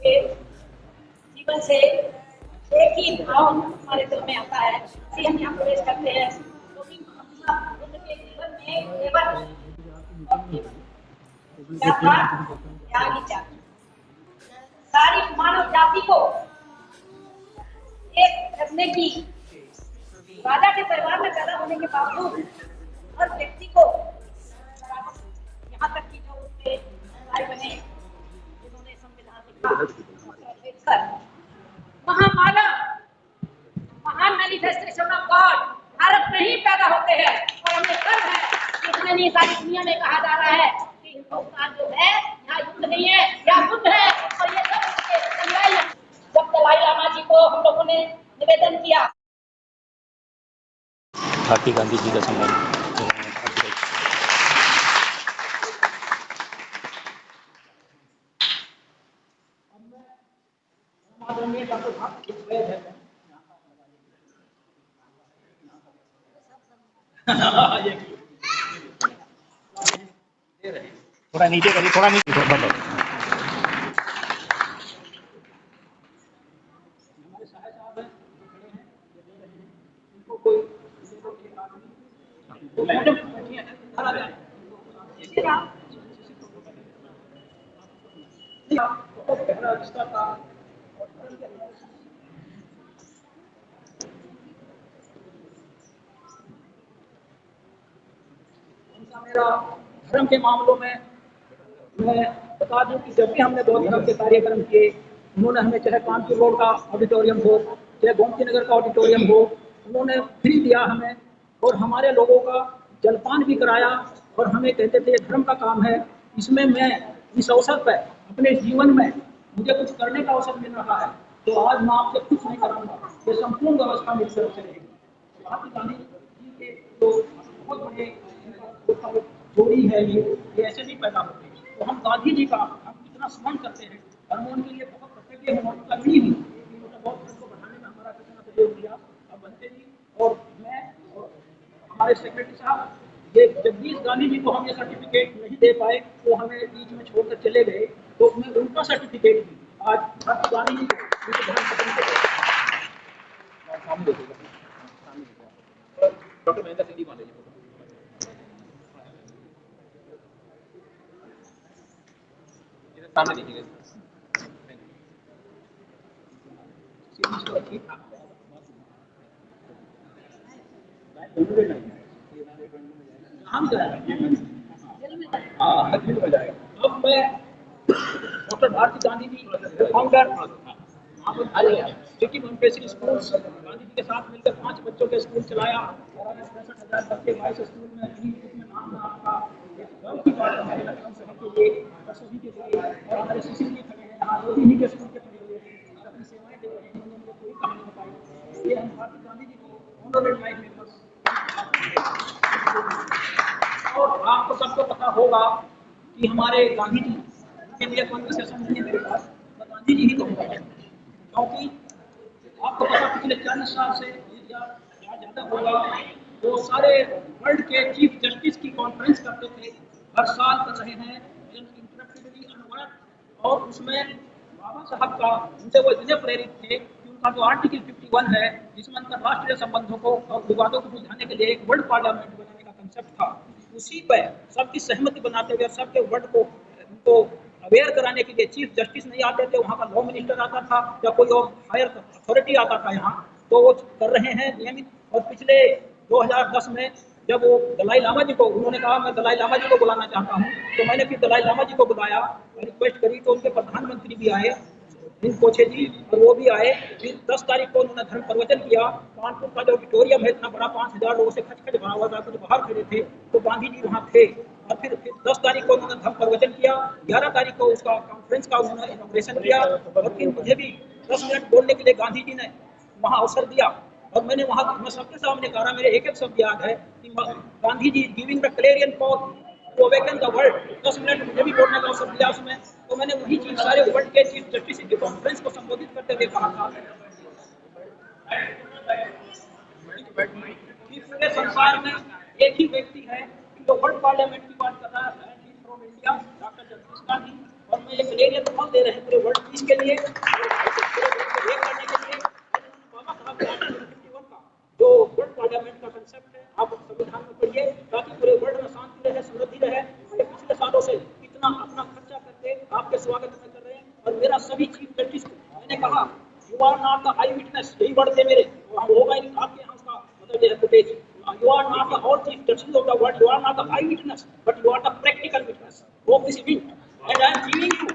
के जीवन से एक ही भाव हमारे दिल में आता है, इसलिए हम यहाँ प्रवेश करते हैं। क्योंकि महात्मा बुद्ध के जीवन में केवल क्या था? त्याग ही चाहिए। सारी मानव जाति को एक करने की, राजा के परिवार में पैदा होने के बावजूद हर व्यक्ति को यहाँ तक कि जो उसके भाई बने जिन्होंने संविधान लिखा, महामानव, महान मैनिफेस्टेशन ऑफ गॉड भारत में ही पैदा होते हैं। और हमें गर्व है कि इतने नहीं सारी दुनिया में कहा जा रहा है कि हिंदुस्तान जो है यहाँ युद्ध नहीं है, यहाँ बुद्ध है। और ये सब उसके अनुयायी हैं। जब दलाई लामा जी को हम लोगों ने निवेदन किया, भारतीय गांधी जी का सम्मान थोड़ा नीचे करिए, थोड़ा नीचे बंद हो। मेरा धर्म के मामलों में मैं बता दूं कि जब भी हमने दो धर्म के कार्यक्रम किए, उन्होंने हमें चाहे कानपुर रोड का ऑडिटोरियम हो, चाहे गोमती नगर का ऑडिटोरियम हो, उन्होंने फ्री दिया हमें और हमारे लोगों का जलपान भी कराया। और हमें कहते थे धर्म का काम है, इसमें मैं इस अवसर पर अपने जीवन में मुझे कुछ करने का अवसर मिल रहा है, तो आज मैं आपसे कुछ नहीं कराऊंगा, ये संपूर्ण व्यवस्था मेरी तरफ से रहेगी। महात्मा गांधी जी के जो बहुत बड़े जोड़ी है, ये ऐसे नहीं पैदा होते। तो हम गांधी जी का हम कितना स्मरण करते हैं और हम उनके लिए बहुत कृतज्ञ हैं। उनका भी बहुत धर्म को बढ़ाने में हमारा कितना सहयोग दिया। अब बनते जी और मैं और हमारे सेक्रेटरी साहब, ये जगदीश गांधी जी को हम ये सर्टिफिकेट नहीं दे पाए, वो हमें बीच में छोड़कर चले गए, तो मैं उनका सर्टिफिकेट भी आज गांधी जी डॉक्टर महेंद्र सिंह जी मान लीजिए। सामने दीजिएगा। अब मैं doctor Bharti Gandhi ji founder city Montessori school Gandhi ji के साथ मिलकर 5 बच्चों के स्कूल चलाया और आज 65,000 बच्चे 22 स्कूल में नाम आपका एक की बात हमारे लखनऊ शहर के लिए और सभी के लिए और हमारे शिशु भी खड़े हैं, यहाँ लोग ही के स्कूल के खड़े हुए हैं और अपनी सेवाएं दे रहे हैं। उन्होंने कोई कहानी बताई, ये हम भारती गांधी जी को ऑनरेबल लाइफ मेंबर्स। और आपको सबको पता होगा कि हमारे गांधी जी के लिए कॉन्वर्सेशन नहीं है मेरे पास, मैं गांधी जी ही कहूँगा, क्योंकि आपको पता पिछले 40 साल से या ज़्यादा होगा, वो सारे वर्ल्ड के चीफ जस्टिस की कॉन्फ्रेंस करते थे, हर साल कर रहे हैं इंटरप्रेटरी अनवरत। और उसमें बाबा साहब का उनसे वो इतने प्रेरित थे कि उनका जो आर्टिकल 51 है, जिसमें अंतरराष्ट्रीय संबंधों को और विवादों को सुलझाने के लिए एक वर्ल्ड पार्लियामेंट बनाने का कंसेप्ट था, उसी पर सबकी सहमति बनाते हुए सबके वर्ल्ड को उनको अवेयर कराने के लिए चीफ जस्टिस नहीं आते थे, वहाँ का लॉ मिनिस्टर आता था या कोई और हायर अथॉरिटी आता था यहाँ, तो वो कर रहे हैं नियमित। और पिछले 2010 में जब वो दलाई लामा जी को, उन्होंने कहा मैं दलाई लामा जी को बुलाना चाहता हूँ, तो मैंने फिर दलाई लामा जी को बुलाया और रिक्वेस्ट करी, तो उनके प्रधानमंत्री भी आए कोचे जी, और वो भी आए। फिर 10 तारीख को उन्होंने धर्म प्रवचन किया। कानपुर का जो ऑडिटोरियम है इतना बड़ा, 5000 लोगों से खच भरा हुआ था, कुछ बाहर खड़े थे, तो गांधी जी वहाँ थे। और फिर 10 तारीख को उन्होंने धर्म प्रवचन किया, 11 तारीख को उसका कॉन्फ्रेंस का उन्होंने इनॉग्रेशन किया। और फिर मुझे भी 10 मिनट बोलने के लिए गांधी जी ने वहाँ अवसर दिया और मैंने वहाँ मैं सबके सामने कहा, मेरे एक शब्द याद है कि Gandhi ji giving the clarion call to awaken the world. 10 minute मुझे भी बोलने का अवसर दिया उसमें, तो मैंने वही चीज सारे वर्ल्ड के चीफ जस्टिस की कॉन्फ्रेंस को संबोधित करते हुए कहा था कि पूरे संसार में एक ही व्यक्ति है जो वर्ल्ड पार्लियामेंट की बात कर रहा है, from India, doctor Jagdish Gandhi. और हमें एक क्लेरियन कॉल दे रहे हैं पूरे वर्ल्ड पीस के लिए, पूरे वर्ल्ड को एक करने के लिए। बाबा साहब का आर्टिकल 51 का जो वर्ल्ड पार्लियामेंट का कंसेप्ट है, आप संविधान में पढ़िए, ताकि पूरे वर्ल्ड में शांति रहे, समृद्धि रहे। ये पिछले सालों से इतना अपना खर्चा करके आपके स्वागत में कर रहे हैं। और मेरा सभी चीफ जस्टिस को मैंने कहा, you are not the eye witness, यही वर्ड थे मेरे, होगा ही आपके यहाँ उसका मतलब ये footage. You are not the all chief justice of the world. You are not the eye witness, but you are the practical witness of this event. And I am giving you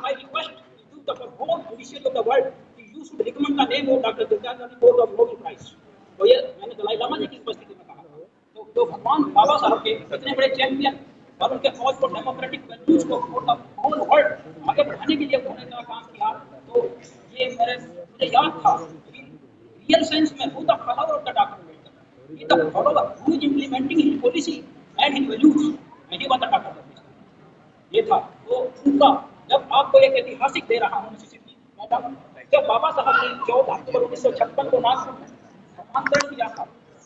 my request to the whole judiciary of the world. You should recommend the name of Dr. Durganani for the Nobel Prize. तो ये मैंने दलाई लामा जी की उपस्थिति में कहा। तो भगवान बाबा साहब के इतने बड़े चैंपियन और उनके कॉज फॉर डेमोक्रेटिक वैल्यूज को होल वर्ल्ड आगे बढ़ाने के लिए उन्होंने क्या काम किया, तो ये मुझे याद था कि रियल सेंस में who the follower of the doctor the follower who is implementing his policy and his values, and he was the doctor. ये था तो उनका, जब आपको एक ऐतिहासिक दे रहा हूँ मिसिसिपी मैडम, जब बाबा साहब ने 14 अक्टूबर 1956 को नागपुर में नामांकन किया था,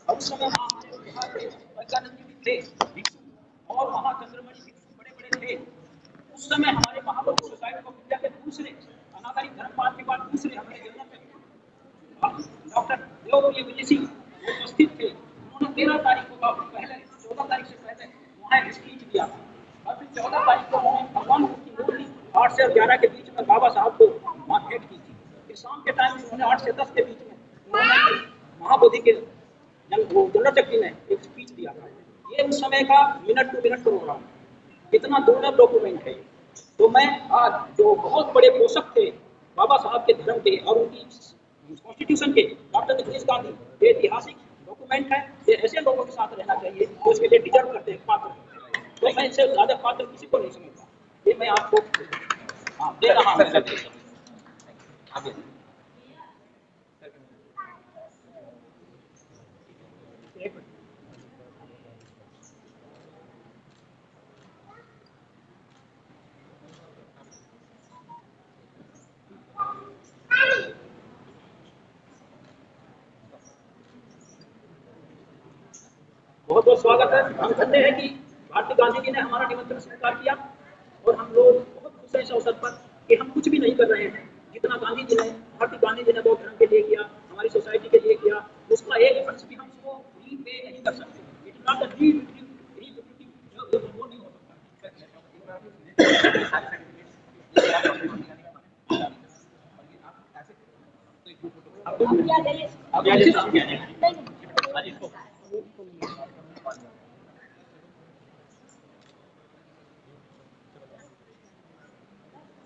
और उस समय वहाँ हमारे वैज्ञानिक जी भी थे भिक्षु, और वहाँ चंद्रमणि भिक्षु बड़े बड़े थे। उस समय हमारे महाप्रभु सोसाइटी ऑफ इंडिया के दूसरे अनागारी धर्मपाल के बाद दूसरे हमारे जनरल डॉक्टर देवप्रिय विजय सिंह उपस्थित थे। उन्होंने 13 तारीख को पहले 14 तारीख से पहले वहाँ एक स्पीच दिया था, और फिर 14 तारीख को उन्होंने भगवान की मूर्ति 8 से 11 के बीच में बाबा साहब को वहाँ भेंट की थी। फिर शाम के टाइम में उन्होंने 8 से 10 के बीच में उन्होंने महाबोधि के जनरल चक्की में एक स्पीच दिया था। ये उस समय का मिनट टू मिनट प्रोग्राम, इतना दुर्लभ डॉक्यूमेंट है। तो मैं आज जो बहुत बड़े पोषक थे बाबा साहब के धर्म के और उनकी कॉन्स्टिट्यूशन के, डॉक्टर जगदीश गांधी, ये ऐतिहासिक डॉक्यूमेंट है। ये ऐसे लोगों के साथ रहना चाहिए जो इसके लिए डिजर्व करते हैं, पात्र। तो मैं इससे ज्यादा पात्र किसी को नहीं समझता। ये मैं आपको दे रहा हूँ। बहुत बहुत स्वागत है। हम धन्य हैं कि भारती गांधी जी ने हमारा निमंत्रण स्वीकार किया, और हम लोग बहुत खुश हैं इस अवसर पर कि हम कुछ भी नहीं कर रहे हैं। जितना गांधी जी ने, भारती गांधी जी ने बौद्ध धर्म के लिए किया, हमारी सोसाइटी के लिए किया, उसका एक अंश भी हम उसको रीपे नहीं कर सकते। इट नॉट अ वो नहीं हो सकता।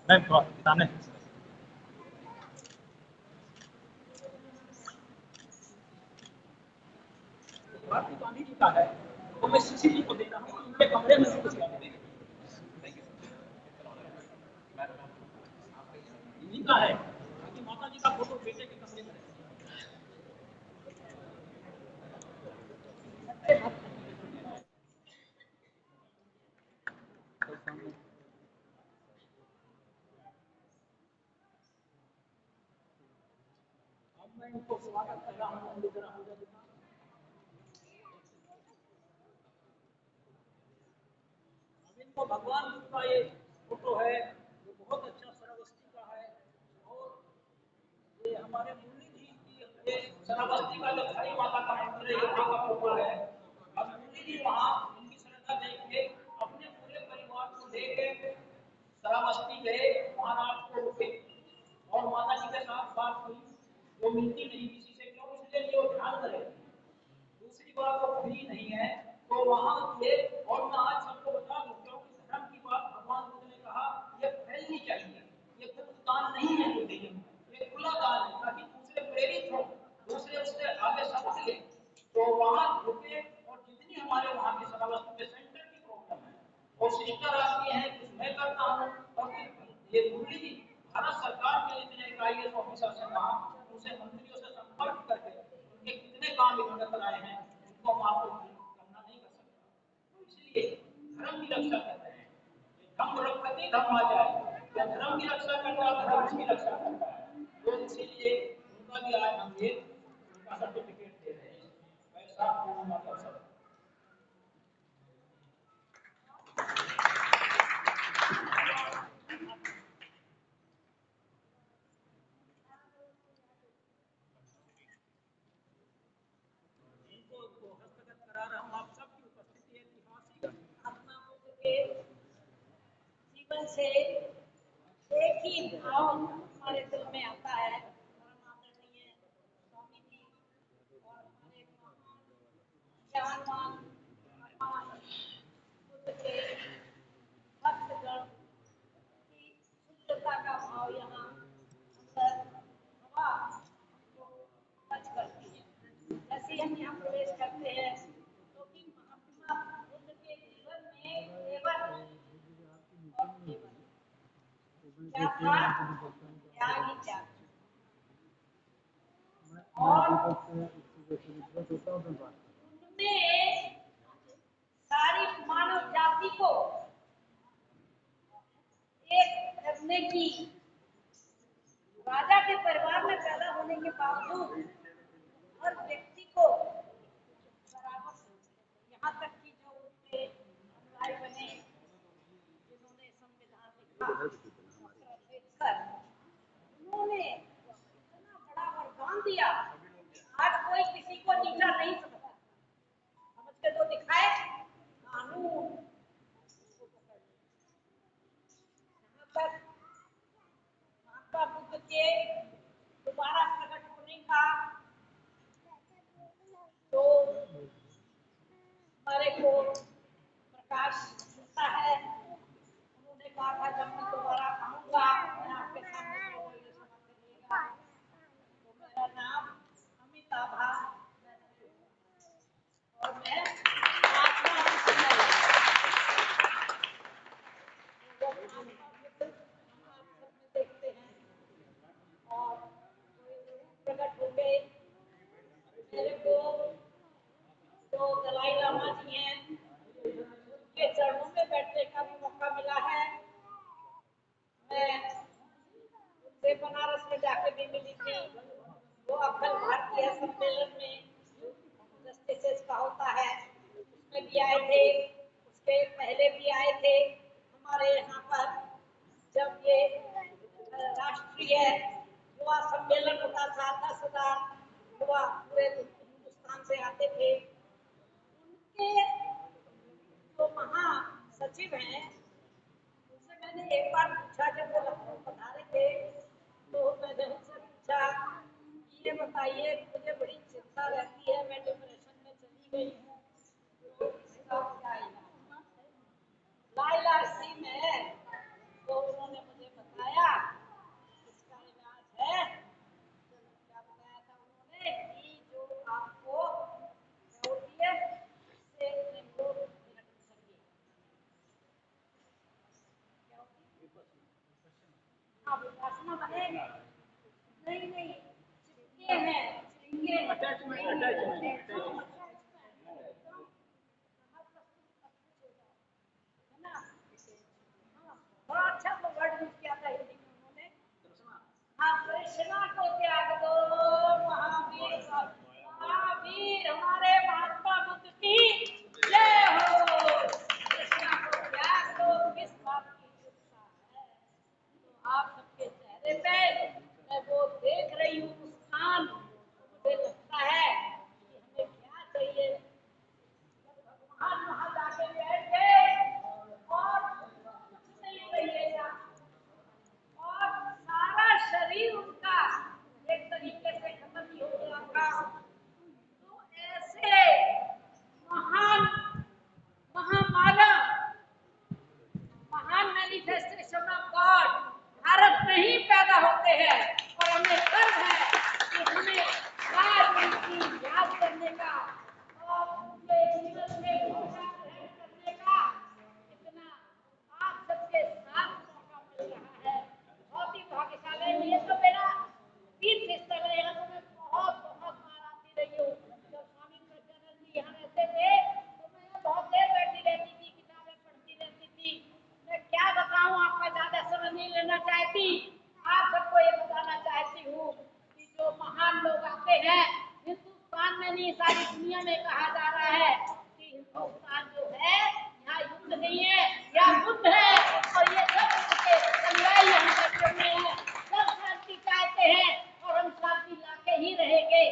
नहीं सामने भारती गांधी जी का है, तो मैं सीसी जी को दे रहा हूँ, उनके कमरे में कुछ इन्हीं का है, क्योंकि माता जी का फोटो बेटे के कमरे में मैं इनको स्वागत कर रहा हूँ। इनको भगवान बुद्ध का ये फोटो है, जो बहुत अच्छा श्रावस्ती का है, और ये हमारे मुरली जी की ये श्रावस्ती का जो हरी माता का मंदिर है, यहाँ का फोटो है। अब मुरली जी वहाँ उनकी श्रद्धा देख के अपने पूरे परिवार को लेके श्रावस्ती गए, महाराज को रुके, और माता जी के साथ बात हुई, वो मिलती नहीं किसी से, क्यों? इसलिए जो ध्यान रहे। दूसरी बात वो फ्री नहीं है, तो वहां थे। और मैं आज सबको बता दूं, क्योंकि धर्म की बात भगवान बुद्ध ने कहा ये फैलनी चाहिए, ये गुप्त दान नहीं है, ये खुला दान है, ताकि दूसरे प्रेरित हो, दूसरे उससे आगे सबक ले। तो वहां रुके, और जितनी हमारे वहां की श्रावस्ती के सेंटर की प्रॉब्लम है, और सिस्टर आती है, कुछ मैं करता हूँ, और ये मुरली जी भारत सरकार के इतने IAS ऑफिसर से वहां उनसे मंत्रियों से संपर्क करके उनके कितने काम इन्होंने कराए हैं, उनको हम आपको करना नहीं कर सकता। इसलिए धर्म की रक्षा करते हैं, धर्म रक्षति धर्म आ जाए, क्या धर्म की रक्षा करता है, धर्म उसकी रक्षा करता है। तो इसीलिए उनका भी आज हम ये उनका सर्टिफिकेट दे रहे हैं। ऐसा पूर्ण अवसर से एक ही भाव हमारे दिल में आता है, परम आदरणीय स्वामी जी और हमारे ज्ञानवान महान बुद्ध के भक्तगण की शुद्धता का भाव यहाँ अंदर हवा हमको टच करती है। जैसे ही हम यहाँ प्रवेश करते हैं तो कि महात्मा बुद्ध के जीवन में केवल और केवल क्या था? त्याग ही त्याग। और उन्होंने सारी मानव जाति को एक करने की, राजा के परिवार में पैदा होने के बावजूद हर व्यक्ति को बराबर, यहाँ तक कि जो उनके अनुयायी बने, जिन्होंने संविधान लिखा, डॉक्टर अम्बेडकर, उन्होंने इतना बड़ा वरदान दिया कि आज कोई किसी को नीचा नहीं समझता। समझ के तो दिखाए कानून को पकड़ ले। यहाँ तक महात्मा बुद्ध के दोबारा प्रकट होने का तो हमारे को प्रकाश मिलता है। उन्होंने कहा था जब मैं दोबारा आऊंगा मैं आपके सामने ये सभा करिएगा, तो मेरा नाम अमिताभा और मैं महात्मा बुद्ध देखते हैं और प्रकट हो गए। मेरे को जो दलाई लामा जी हैं उनके चरणों में बैठने का भी मौका मिला है। मैं उनसे बनारस में जाके भी मिली थी। वो अखिल भारतीय सम्मेलन में जस्टिसेस का होता है उसमें भी आए थे, उसके पहले भी आए थे। हमारे यहाँ पर जब ये राष्ट्रीय युवा सम्मेलन होता था 10,000 युवा पूरे हिंदुस्तान से आते थे। उनके जो महासचिव हैं उनसे मैंने एक बार पूछा, जब वो लखनऊ पधारे थे तो मैंने उनसे पूछा ये बताइए मुझे बड़ी चिंता रहती है, मैं डिप्रेशन में चली गई हूँ, तो इसका क्या इलाज? लाइलासी में तो उन्होंने मुझे बताया इसका इलाज है, क्या बताया था उन्होंने कि जो आपको होती है उससे इनको निपट सके। क्या होती है? हाँ, विपासना बने नहीं नहीं चिपके हैं, चिपके अटैचमेंट है ना। हाँ, बड़ा अच्छा वर्ड यूज किया था हिंदी में उन्होंने। हाँ, कृष्णा को त्याग दो महावीर, महावीर हमारे महात्मा बुद्ध की जय हो। कृष्णा को त्याग दो, किस बात की चिंता है? तो आप सबके चेहरे पे मैं वो देख रही हूँ मुस्कान, मुझे लगता है कि हमें क्या चाहिए, वहाँ जाके बैठ गए और कुछ नहीं कहिएगा और सारा शरीर उनका एक तरीके से खत्म ही हो गया था। तो ऐसे महान महामानव, महान मैनिफेस्टेशन ऑफ गॉड भारत में ही पैदा होते हैं और हमें गर्व है कि हमें आज उनकी याद करने का और उनके जीवन में उनका ग्रहण करने का इतना आप सबके साथ मौका मिल रहा है। बहुत ही भाग्यशाली है। ये तो मेरा तीर्थ स्थल है, यहाँ तो मैं बहुत बहुत बार आती रही हूँ। जब स्वामी प्रज्ञानंद जी यहाँ रहते थे तो मैं यहाँ बहुत देर बैठी रहती थी, किताबें पढ़ती रहती थी। मैं क्या बताऊँ, आपका ज्यादा समय नहीं लेना चाहती। आप सबको ये बताना चाहती हूँ कि जो महान लोग आते हैं हिंदुस्तान में नहीं सारी दुनिया में कहा जा रहा है कि हिंदुस्तान जो है यहाँ युद्ध नहीं है, यहाँ बुद्ध है और ये सब उनके अनुयायी यहाँ बैठे हुए हैं, सब शांति चाहते हैं और हम शांति लाके ही रहेंगे।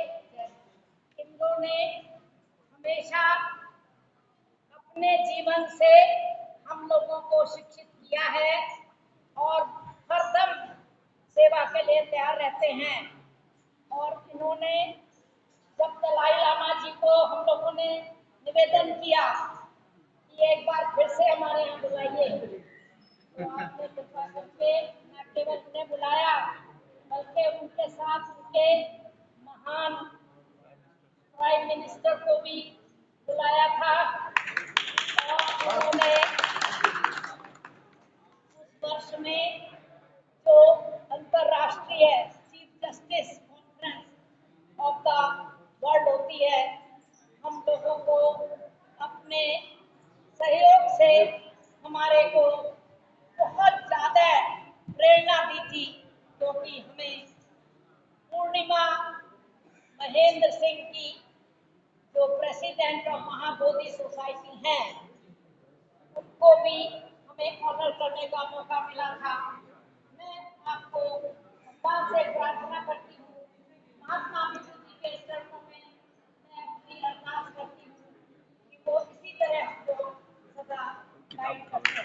इन्होंने हमेशा अपने जीवन से हम लोगों को शिक्षित किया है लिए तैयार रहते हैं। और इन्होंने जब दलाई लामा जी को हम लोगों ने निवेदन किया कि एक बार फिर से हमारे यहाँ बुलाइए, तो आपने कृपा करके न केवल उन्हें बुलाया बल्कि उनके साथ उनके महान प्राइम मिनिस्टर को भी बुलाया था। और उन्होंने उस वर्ष में जो अंतर्राष्ट्रीय chief justice conference of the world होती है, हम लोगों को अपने सहयोग से हमारे को बहुत ज्यादा प्रेरणा दी थी, क्योंकि हमें पूर्णिमा महेंद्र सिंह की जो प्रेसिडेंट ऑफ महाबोधि सोसाइटी हैं, उनको भी हमें ऑनर करने का मौका मिला था। मैं आपको भगवान से प्रार्थना करती हूँ, महात्मा बुद्ध जी के चरणों में मैं अपनी अरदास करती हूँ कि वो इसी तरह हमको सदा गाइड करते हैं।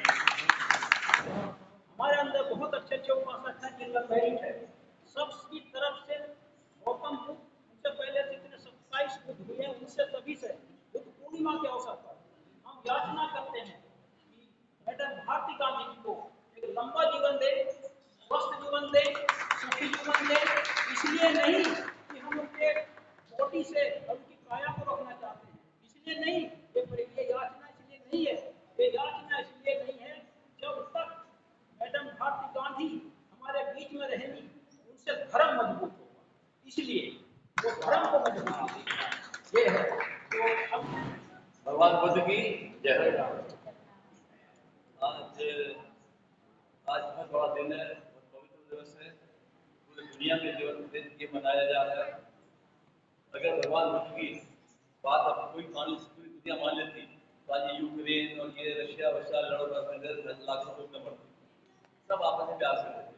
हमारे अंदर बहुत अच्छे अच्छे उपासक हैं जिनका मेरिट है सबकी तरफ से। गौतम बुद्ध उनसे पहले जितने 27 बुद्ध हुए हैं उनसे सभी से बुद्ध पूर्णिमा के अवसर पर हम याचना करते हैं कि मैडम भारती गांधी जी को एक लंबा जीवन दे, स्वस्थ जीवन दे, सुखी जीवन दे। इसलिए नहीं कि हम उनके बॉडी से उनकी काया को रखना चाहते हैं, इसलिए नहीं, ये याचना इसलिए नहीं है, ये याचना इसलिए नहीं है जब तक मैडम भारती गांधी हमारे बीच में रहेंगी उनसे धर्म मजबूत होगा, इसलिए वो धर्म को मजबूत देगा। ये है तो अब भगवान बुद्ध की जय। आज आज बहुत बड़ा दिन है, बहुत पवित्र दिवस है, पूरी दुनिया के जीवन दिन ये मनाया जा रहा है। अगर भगवान बुद्ध की बात अब कोई पूरी दुनिया मान लेती तो आज यूक्रेन और ये रशिया लड़ लाखों लोग न मरते, सब आपस में प्यार से रहते।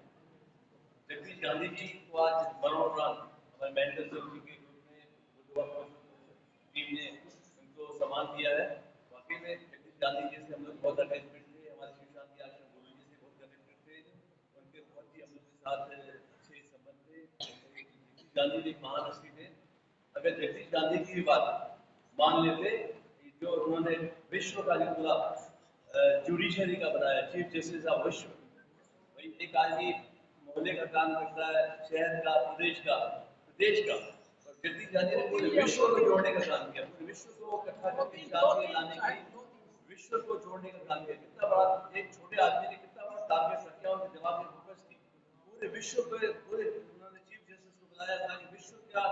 जगदीश गांधी जी को आज मरणोपरांत हमारे मेंटल जी के ग्रुप में टीम ने उनको सम्मान दिया है। वाकई में जगदीश गांधी जी से हम लोग बहुत अटैचमेंट थे, हमारे शिव शांति आश्रम गुरु जी से बहुत कनेक्टेड थे, उनके बहुत ही हम लोग के साथ अच्छे संबंध थे। जगदीश गांधी जी एक महान हस्ती थे। अगर जगदीश गांधी की भी बात मान लेते, जो उन्होंने विश्व का जो पूरा जुडिशरी का बनाया, चीफ जस्टिस ऑफ विश्व, वही एक आदमी मोहल्ले का काम करता है, शहर का, प्रदेश का, देश का, और जगदीश गांधी ने पूरे विश्व को जोड़ने का काम किया, पूरे विश्व को इकट्ठा करके शांति लाने की, विश्व को जोड़ने का काम किया। कितना बड़ा एक छोटे आदमी ने कितना बड़ा टारगेट रखा, उनके जवाब में फोकस थी। पूरे विश्व पे पूरे उन्होंने चीफ जस्टिस को बुलाया था कि विश्व का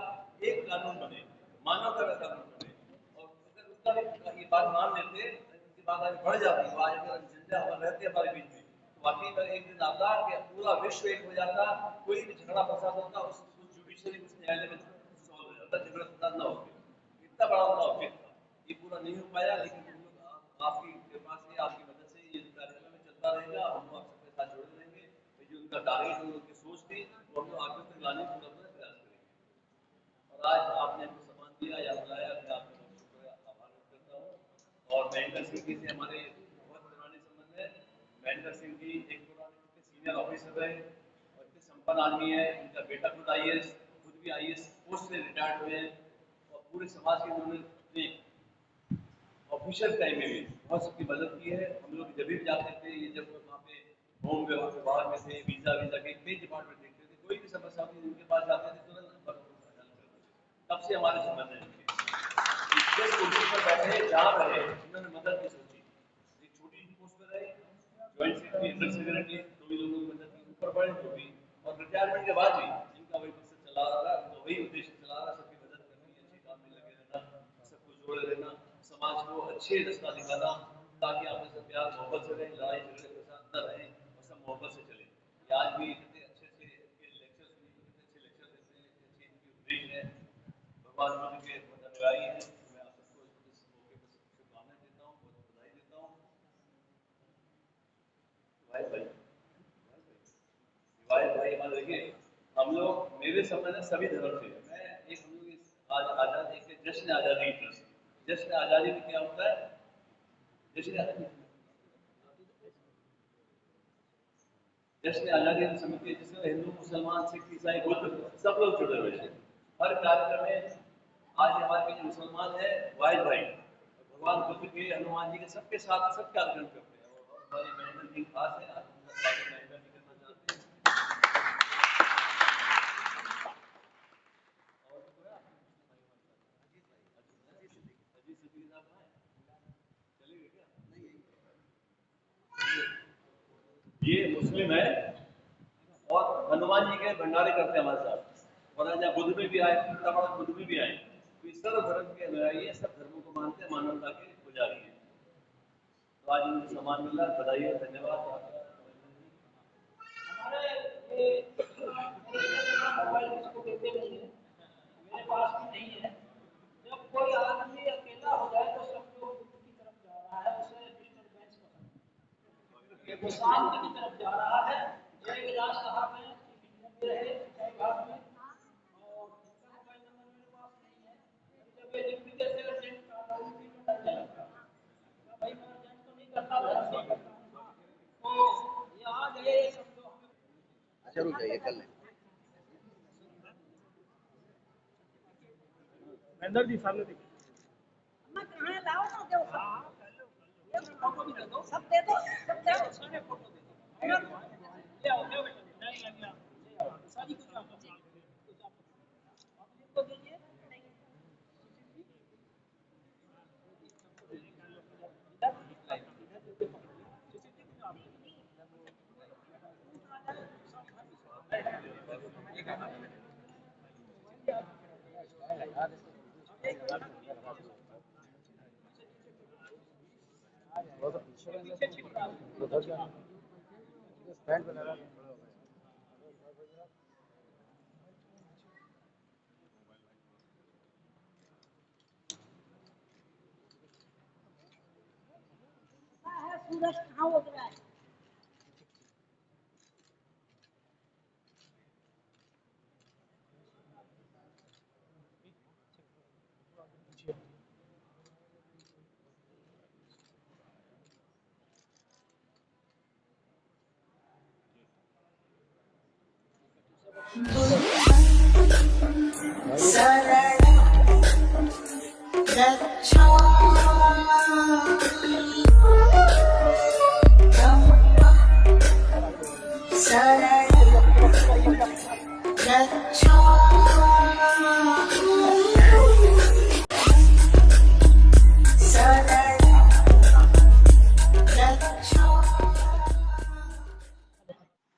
एक कानून बने, मानवता का कानून बने। और अगर उसका ये बात मान लेते, उनकी बात आगे बढ़ जाती, वो आज अगर जिंदा रहते हमारे बीच में, वाकई में एक दिन आता कि पूरा विश्व एक हो जाता, कोई भी झगड़ा फसाद होता उस जुडिशरी उस न्यायालय में सॉल्व हो जाता, झगड़ा फसाद ना होते। इतना बड़ा उनका ऑब्जेक्ट था, ये पूरा नहीं हो पाया, लेकिन हम लोग आपकी कृपा से, आपकी मदद से ये कार्यक्रम में चलता रहेगा, हम आप सबके साथ जुड़े रहेंगे। जो उनका टारगेट, उनकी सोच थी, वो हम लोग आगे तक लाने का पूरा प्रयास करेंगे। और आज आपने हमको सम्मान दिया या बुलाया, मैं आपका बहुत शुक्रिया आभार व्यक्त करता हूँ। और महेंद्र सिंह जी से हमारे बहुत पुराने संबंध है। महेंद्र सिंह जी एक पुराने सीनियर ऑफिसर रहे और इतने संपन्न आदमी है। इनका बेटा खुद IAS, खुद भी IAS पोस्ट से रिटायर्ड हुए हैं, और पूरे समाज के उन्होंने ऑफिशियल टाइम में भी बहुत सबकी मदद की है। हम लोग जब भी जाते थे, ये जब वहाँ पे होम विभाग के बाहर में थे, वीजा के कई डिपार्टमेंट देखते थे, कोई भी समस्या होती उनके पास जाते थे, तुरंत तब से हमारे संबंध है। जिस कुर्सी पर बैठे जहाँ रहे उन्होंने मदद की सोची, एक छोटी पोस्ट पर रहे, ज्वाइंट सेक्रेटरी, अंडर सेक्रेटरी, तो भी लोगों की मदद की, ऊपर बढ़े तो भी, और रिटायरमेंट के बाद भी इनका वही मकसद चला रहा, तो वही उद्देश्य चला रहा, सबकी मदद करनी, अच्छे काम में लगे रहना, सबको जोड़े रहना, समाज को अच्छे रास्ता दिखाना, ताकि आप सब प्यार मोहब्बत से रहें, लड़ाई झगड़े के साथ न रहें, और सब मोहब्बत से चले। आज भी इतने अच्छे अच्छे लेक्चर सुनिए, इतने अच्छे लेक्चर देते हैं, इतने अच्छे इनकी उपदेश है, भगवान बुद्ध के अनुयायी हैं। मैं आप सबको इस मौके पर शुभकामनाएं देता हूँ, बहुत बधाई देता हूँ। भाई मान देखिए, हम लोग मेरे संबंध है सभी धर्म से। मैं एक हम लोग आज आजादी के जश्न आजादी ट्रस्ट, जश्न आजादी में क्या होता है, जश्न आजादी जश्न आजादी हिंद समिति जिसमें हिंदू, मुसलमान, सिख, ईसाई, बुद्ध सब लोग जुड़े हुए हैं। हर कार्यक्रम में आज हमारे जो मुसलमान है वाहिद भाई भगवान बुद्ध के, हनुमान जी के सबके साथ सब कार्यक्रम करते हैं और हमारी महेंद्र जी खास है। आज उनका स्वागत महेंद्र जी करना चाहते हैं। ये मुस्लिम है और हनुमान जी के भंडारे करते हैं हमारे साथ। और आज बुद्ध में भी आए, इतना बड़ा बुद्ध में भी आए। तो इस सर्व धर्म के अनुयायी है, सब धर्मों को मानते हैं, मानवता के पुजारी हैं। तो आज उनको सम्मान मिल रहा है, बधाई है, धन्यवाद। हमारे मोबाइल किसको देते नहीं है, मेरे पास भी नहीं है। जब कोई आदमी अकेला हो जाए तो सब लोग बुद्ध की तरफ जा रहा है, उसे डिस्टर्बेंस पसंद है, वो शांति की तरफ जा रहा है। जय विलास साहब हैं, रहे जय भाग में, और इसका मोबाइल नंबर मेरे पास नहीं है। जब ये लिख भी देते हैं अर्जेंट का तो उनकी तो डर लगता है, भाई मैं अर्जेंट तो नहीं करता, धर्म नहीं करता। तो ये आ गए सब जो हमें अच्छा रुक जाइए कर लें। महेंद्र जी सामने देखिए। अम्मा कहाँ लाओ ना दो फोटो भी दे दो, सब दे दो सब दे दो। सारे फोटो दे दो। ले आओ बेटा, ले आओ सारी कुछ आप इनको दीजिए। पीछे छिपा स्टैंड पे लगा है सूरज कहाँ उग रहा है।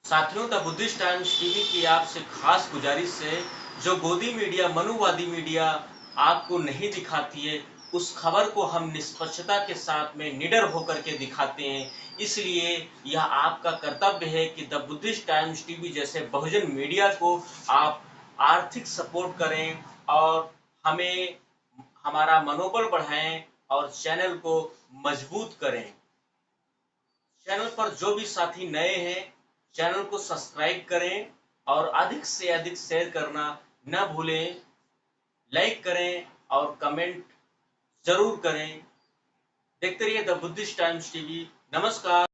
साथियों, द बुद्धिस्ट टाइम्स टीवी की आपसे खास गुजारिश है, जो गोदी मीडिया, मनुवादी मीडिया आपको नहीं दिखाती है, उस खबर को हम निष्पक्षता के साथ में निडर होकर के दिखाते हैं। इसलिए यह आपका कर्तव्य है कि द बुद्धिस्ट टाइम्स टीवी जैसे बहुजन मीडिया को आप आर्थिक सपोर्ट करें और हमें हमारा मनोबल बढ़ाएं और चैनल को मजबूत करें। चैनल पर जो भी साथी नए हैं, चैनल को सब्सक्राइब करें और अधिक से अधिक शेयर करना न भूलें। लाइक करें और कमेंट जरूर करें। देखते रहिए द बुद्धिस्ट टाइम्स टीवी। नमस्कार।